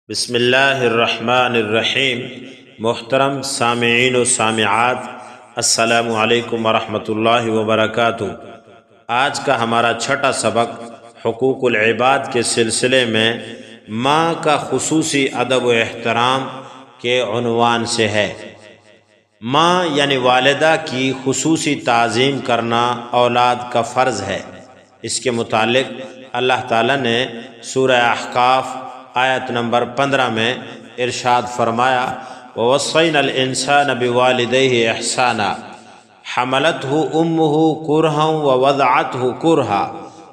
بسم اللہ الرحمن الرحیم۔ محترم سامعین و سامعات، السلام علیکم ورحمۃ اللہ وبرکاتہ۔ آج کا ہمارا چھٹا سبق حقوق العباد کے سلسلے میں ماں کا خصوصی ادب و احترام کے عنوان سے ہے۔ ماں یعنی والدہ کی خصوصی تعظیم کرنا اولاد کا فرض ہے۔ اس کے متعلق اللہ تعالیٰ نے سورہ احقاف آیت نمبر 15 میں ارشاد فرمایا، وَوَصَّيْنَا الْإِنسَانَ بِوَالِدَيْهِ إِحْسَانًا حَمَلَتْهُ أُمُّهُ كُرْهًا وَوَضَعَتْهُ كُرْهًا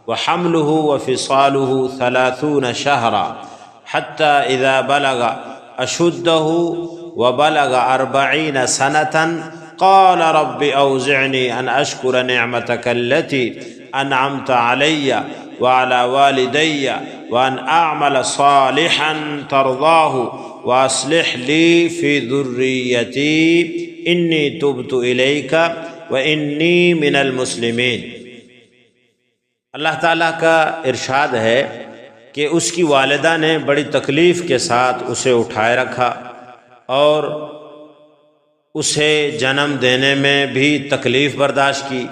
وَحَمْلُهُ وَفِصَالُهُ 30 شَهْرًا حَتَّى إِذَا بَلَغَ أَشُدَّهُ وَبَلَغَ 40 سَنَةً قَالَ رَبِّ أَوْزِعْنِي أَنْ أَشْكُرَ نِعْمَتَكَ الَّتِي أَنْعَمْتَ عَلَيَّ وَعَلَى وَالِدَيَّ وَأَنْ أَعْمَلَ صَالِحًا تَرْضَاهُ وَأَصْلِحْ لِي فِي ذُرِّيَّتِي إِنِّي تُبْتُ إِلَيْكَ وَإِنِّي مِنَ الْمُسْلِمِينَ۔ اللہ تعالیٰ کا ارشاد ہے کہ اس کی والدہ نے بڑی تکلیف کے ساتھ اسے اٹھائے رکھا اور اسے جنم دینے میں بھی تکلیف برداشت کی،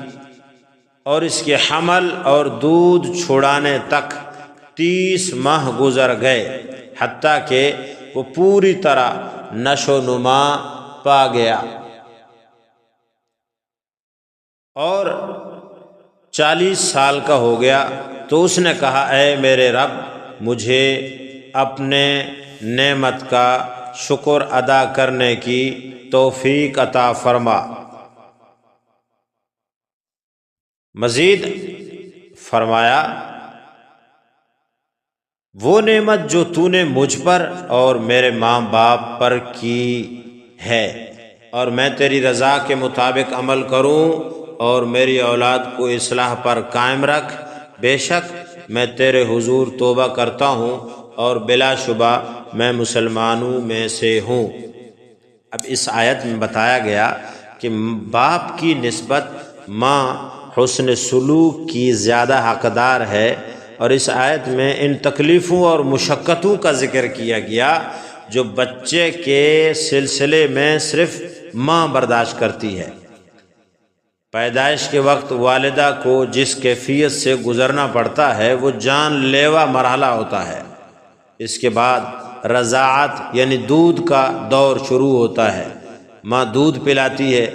اور اس کے حمل اور دودھ چھڑانے تک 30 ماہ گزر گئے، حتیٰ کہ وہ پوری طرح نشو و نما پا گیا، اور 40 سال کا ہو گیا۔ تو اس نے کہا، اے میرے رب، مجھے اپنے نعمت کا شکر ادا کرنے کی توفیق عطا فرما۔ مزید فرمایا، وہ نعمت جو تو نے مجھ پر اور میرے ماں باپ پر کی ہے، اور میں تیری رضا کے مطابق عمل کروں اور میری اولاد کو اصلاح پر قائم رکھ، بے شک میں تیرے حضور توبہ کرتا ہوں اور بلا شبہ میں مسلمانوں میں سے ہوں۔ اب اس آیت میں بتایا گیا کہ باپ کی نسبت ماں حسن سلوک کی زیادہ حقدار ہے، اور اس آیت میں ان تکلیفوں اور مشقتوں کا ذکر کیا گیا جو بچے کے سلسلے میں صرف ماں برداشت کرتی ہے۔ پیدائش کے وقت والدہ کو جس کیفیت سے گزرنا پڑتا ہے وہ جان لیوا مرحلہ ہوتا ہے۔ اس کے بعد رضاعت یعنی دودھ کا دور شروع ہوتا ہے۔ ماں دودھ پلاتی ہے،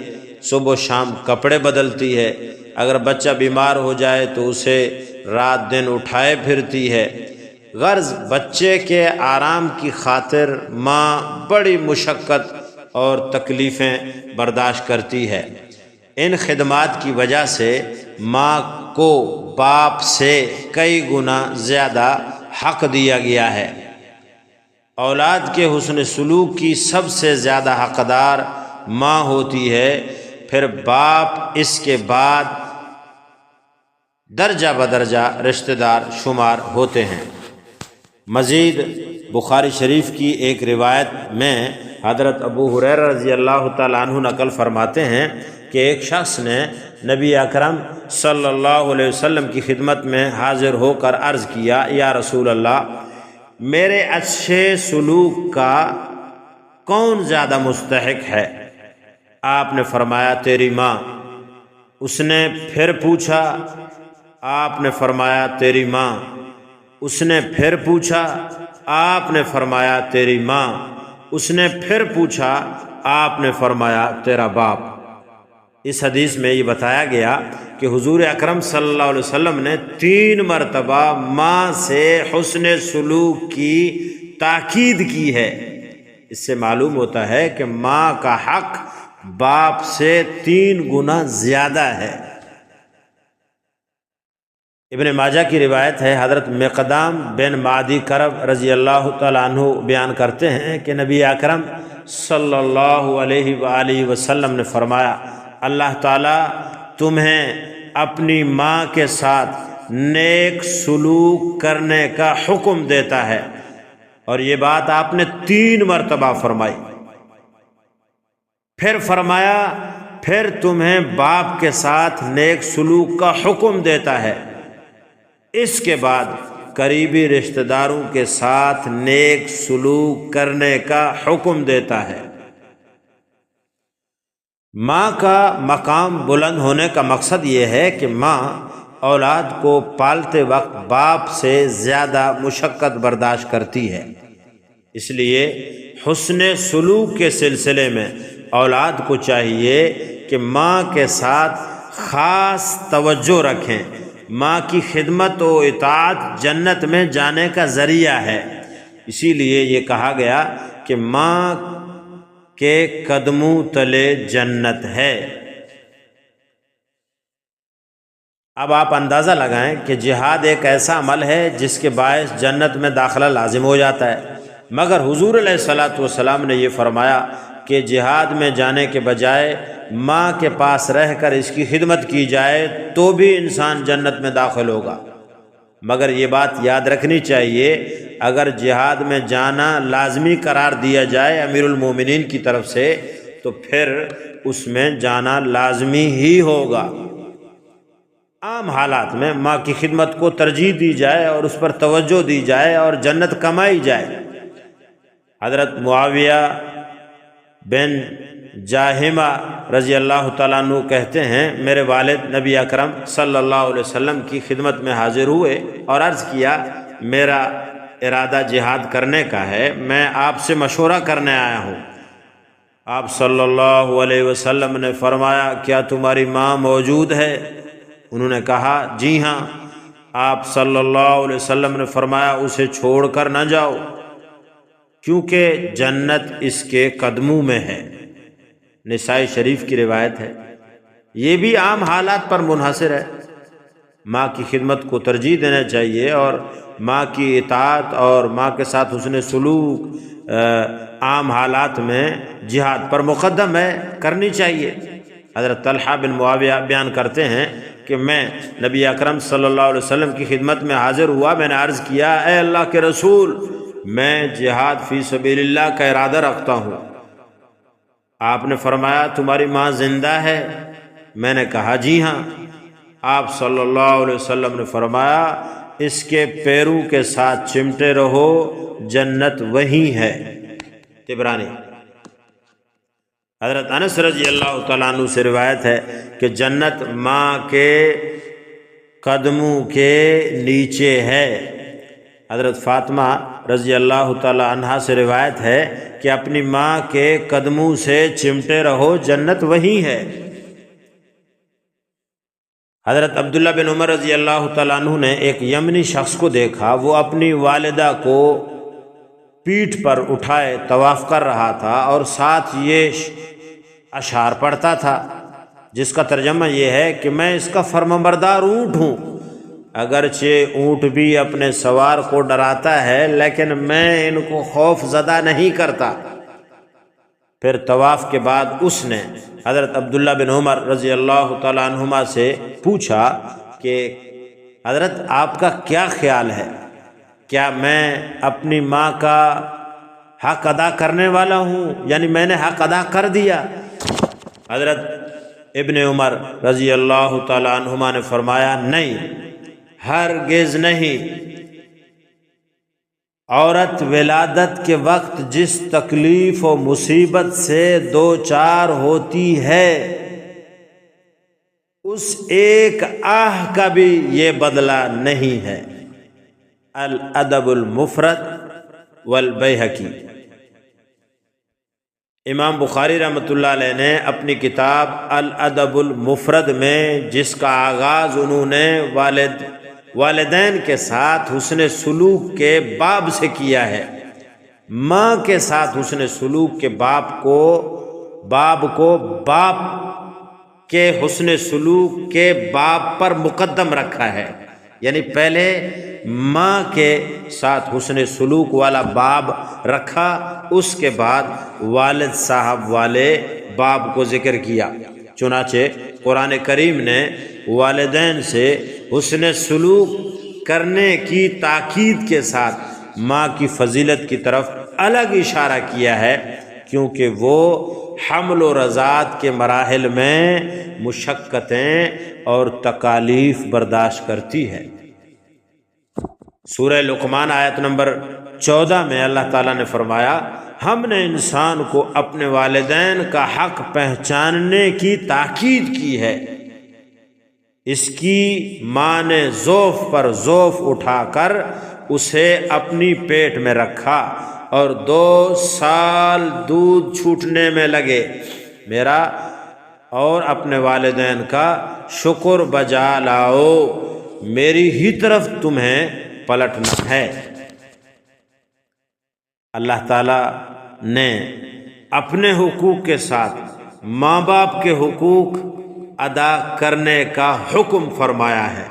صبح و شام کپڑے بدلتی ہے، اگر بچہ بیمار ہو جائے تو اسے رات دن اٹھائے پھرتی ہے۔ غرض بچے کے آرام کی خاطر ماں بڑی مشقت اور تکلیفیں برداشت کرتی ہے۔ ان خدمات کی وجہ سے ماں کو باپ سے کئی گنا زیادہ حق دیا گیا ہے۔ اولاد کے حسن سلوک کی سب سے زیادہ حقدار ماں ہوتی ہے، پھر باپ اس کے بعد درجہ بدرجہ رشتہ دار شمار ہوتے ہیں۔ مزید بخاری شریف کی ایک روایت میں حضرت ابو ہریرہ رضی اللہ تعالیٰ عنہ نقل فرماتے ہیں کہ ایک شخص نے نبی اکرم صلی اللہ علیہ وسلم کی خدمت میں حاضر ہو کر عرض کیا، یا رسول اللہ، میرے اچھے سلوک کا کون زیادہ مستحق ہے؟ آپ نے فرمایا، تیری ماں۔ اس نے پھر پوچھا، آپ نے فرمایا، تیری ماں۔ اس نے پھر پوچھا، آپ نے فرمایا، تیری ماں۔ اس نے پھر پوچھا، آپ نے فرمایا، تیرا باپ۔ اس حدیث میں یہ بتایا گیا کہ حضور اکرم صلی اللہ علیہ وسلم نے 3 مرتبہ ماں سے حسن سلوک کی تاکید کی ہے۔ اس سے معلوم ہوتا ہے کہ ماں کا حق باپ سے 3 گنا زیادہ ہے۔ ابن ماجہ کی روایت ہے، حضرت مقدام بن معدی کرب رضی اللہ تعالیٰ عنہ بیان کرتے ہیں کہ نبی اکرم صلی اللہ علیہ وآلہ وسلم نے فرمایا، اللہ تعالیٰ تمہیں اپنی ماں کے ساتھ نیک سلوک کرنے کا حکم دیتا ہے، اور یہ بات آپ نے 3 مرتبہ فرمائی۔ پھر فرمایا، پھر تمہیں باپ کے ساتھ نیک سلوک کا حکم دیتا ہے۔ اس کے بعد قریبی رشتہ داروں کے ساتھ نیک سلوک کرنے کا حکم دیتا ہے۔ ماں کا مقام بلند ہونے کا مقصد یہ ہے کہ ماں اولاد کو پالتے وقت باپ سے زیادہ مشقت برداشت کرتی ہے، اس لیے حسن سلوک کے سلسلے میں اولاد کو چاہیے کہ ماں کے ساتھ خاص توجہ رکھیں۔ ماں کی خدمت و اطاعت جنت میں جانے کا ذریعہ ہے، اسی لیے یہ کہا گیا کہ ماں کے قدموں تلے جنت ہے۔ اب آپ اندازہ لگائیں کہ جہاد ایک ایسا عمل ہے جس کے باعث جنت میں داخلہ لازم ہو جاتا ہے، مگر حضور علیہ الصلاۃ والسلام نے یہ فرمایا کہ جہاد میں جانے کے بجائے ماں کے پاس رہ کر اس کی خدمت کی جائے تو بھی انسان جنت میں داخل ہوگا۔ مگر یہ بات یاد رکھنی چاہیے، اگر جہاد میں جانا لازمی قرار دیا جائے امیر المومنین کی طرف سے تو پھر اس میں جانا لازمی ہی ہوگا۔ عام حالات میں ماں کی خدمت کو ترجیح دی جائے اور اس پر توجہ دی جائے اور جنت کمائی جائے۔ حضرت معاویہ بن جاہمہ رضی اللہ تعالیٰ عنہ کہتے ہیں، میرے والد نبی اکرم صلی اللہ علیہ وسلم کی خدمت میں حاضر ہوئے اور عرض کیا، میرا ارادہ جہاد کرنے کا ہے، میں آپ سے مشورہ کرنے آیا ہوں۔ آپ صلی اللہ علیہ وسلم نے فرمایا، کیا تمہاری ماں موجود ہے؟ انہوں نے کہا، جی ہاں۔ آپ صلی اللہ علیہ وسلم نے فرمایا، اسے چھوڑ کر نہ جاؤ، کیونکہ جنت اس کے قدموں میں ہے۔ نسائی شریف کی روایت ہے۔ یہ بھی عام حالات پر منحصر ہے۔ ماں کی خدمت کو ترجیح دینا چاہیے اور ماں کی اطاعت اور ماں کے ساتھ حسن سلوک عام حالات میں جہاد پر مقدم ہے، کرنی چاہیے۔ حضرت طلحہ بن معاویہ بیان کرتے ہیں کہ میں نبی اکرم صلی اللہ علیہ وسلم کی خدمت میں حاضر ہوا، میں نے عرض کیا، اے اللہ کے رسول، میں جہاد فی سبیل اللہ کا ارادہ رکھتا ہوں۔ آپ نے فرمایا، تمہاری ماں زندہ ہے؟ میں نے کہا، جی ہاں۔ آپ صلی اللہ علیہ وسلم نے فرمایا، اس کے پیروں کے ساتھ چمٹے رہو، جنت وہی ہے۔ طبرانی۔ حضرت انس رضی اللہ تعالیٰ عنہ سے روایت ہے کہ جنت ماں کے قدموں کے نیچے ہے۔ حضرت فاطمہ رضی اللہ تعالیٰ عنہا سے روایت ہے کہ اپنی ماں کے قدموں سے چمٹے رہو، جنت وہی ہے۔ حضرت عبداللہ بن عمر رضی اللہ تعالیٰ عنہ نے ایک یمنی شخص کو دیکھا، وہ اپنی والدہ کو پیٹھ پر اٹھائے طواف کر رہا تھا اور ساتھ یہ اشعار پڑھتا تھا، جس کا ترجمہ یہ ہے کہ میں اس کا فرمانبردار اونٹ ہوں، اگرچہ اونٹ بھی اپنے سوار کو ڈراتا ہے لیکن میں ان کو خوف زدہ نہیں کرتا۔ پھر طواف کے بعد اس نے حضرت عبداللہ بن عمر رضی اللہ تعالیٰ عنہما سے پوچھا کہ حضرت آپ کا کیا خیال ہے، کیا میں اپنی ماں کا حق ادا کرنے والا ہوں، یعنی میں نے حق ادا کر دیا؟ حضرت ابن عمر رضی اللہ تعالیٰ عنہما نے فرمایا، نہیں، ہرگز نہیں۔ عورت ولادت کے وقت جس تکلیف و مصیبت سے دوچار ہوتی ہے، اس ایک آہ کا بھی یہ بدلہ نہیں ہے۔ الادب المفرد والبیہقی۔ امام بخاری رحمۃ اللہ علیہ نے اپنی کتاب الادب المفرد میں، جس کا آغاز انہوں نے والدین کے ساتھ حسن سلوک کے باب سے کیا ہے، ماں کے ساتھ حسن سلوک کے باب کو باپ کے حسن سلوک کے باب پر مقدم رکھا ہے، یعنی پہلے ماں کے ساتھ حسن سلوک والا باب رکھا، اس کے بعد والد صاحب والے باب کو ذکر کیا۔ چنانچہ قرآن کریم نے والدین سے حسن سلوک کرنے کی تاکید کے ساتھ ماں کی فضیلت کی طرف الگ اشارہ کیا ہے، کیونکہ وہ حمل و رضاعت کے مراحل میں مشقتیں اور تکالیف برداشت کرتی ہے۔ سورہ لقمان آیت نمبر 14 میں اللہ تعالیٰ نے فرمایا ہم نے انسان کو اپنے والدین کا حق پہچاننے کی تاکید کی ہے، اس کی ماں نے ضعف پر ضعف اٹھا کر اسے اپنی پیٹ میں رکھا اور 2 سال دودھ چھوٹنے میں لگے، میرا اور اپنے والدین کا شکر بجا لاؤ، میری ہی طرف تمہیں پلٹنا ہے۔ اللہ تعالیٰ نے اپنے حقوق کے ساتھ ماں باپ کے حقوق ادا کرنے کا حکم فرمایا ہے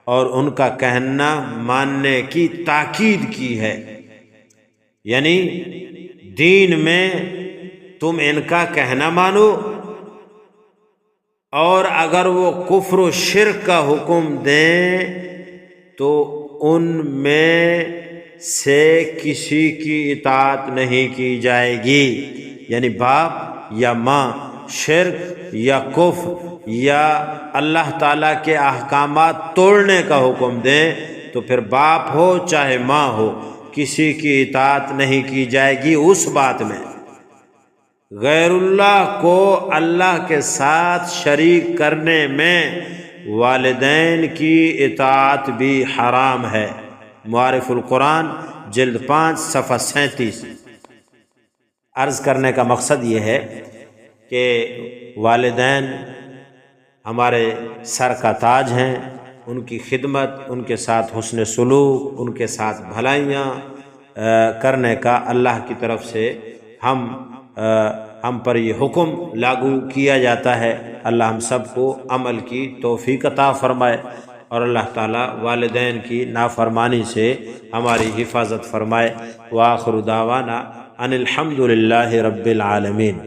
اور ان کا کہنا ماننے کی تاکید کی ہے، یعنی دین میں تم ان کا کہنا مانو، اور اگر وہ کفر و شرک کا حکم دیں تو ان میں سے کسی کی اطاعت نہیں کی جائے گی، یعنی باپ یا ماں شرک یا کفر یا اللہ تعالیٰ کے احکامات توڑنے کا حکم دیں تو پھر باپ ہو چاہے ماں ہو کسی کی اطاعت نہیں کی جائے گی اس بات میں۔ غیر اللہ کو اللہ کے ساتھ شریک کرنے میں والدین کی اطاعت بھی حرام ہے۔ معارف القرآن جلد 5 صفحہ 37۔ عرض کرنے کا مقصد یہ ہے کہ والدین ہمارے سر کا تاج ہیں، ان کی خدمت، ان کے ساتھ حسن سلوک، ان کے ساتھ بھلائیاں کرنے کا اللہ کی طرف سے ہم پر یہ حکم لاگو کیا جاتا ہے۔ اللہ ہم سب کو عمل کی توفیق عطا فرمائے اور اللہ تعالیٰ والدین کی نافرمانی سے ہماری حفاظت فرمائے۔ وآخر دعوانا ان الحمد للہ رب العالمین۔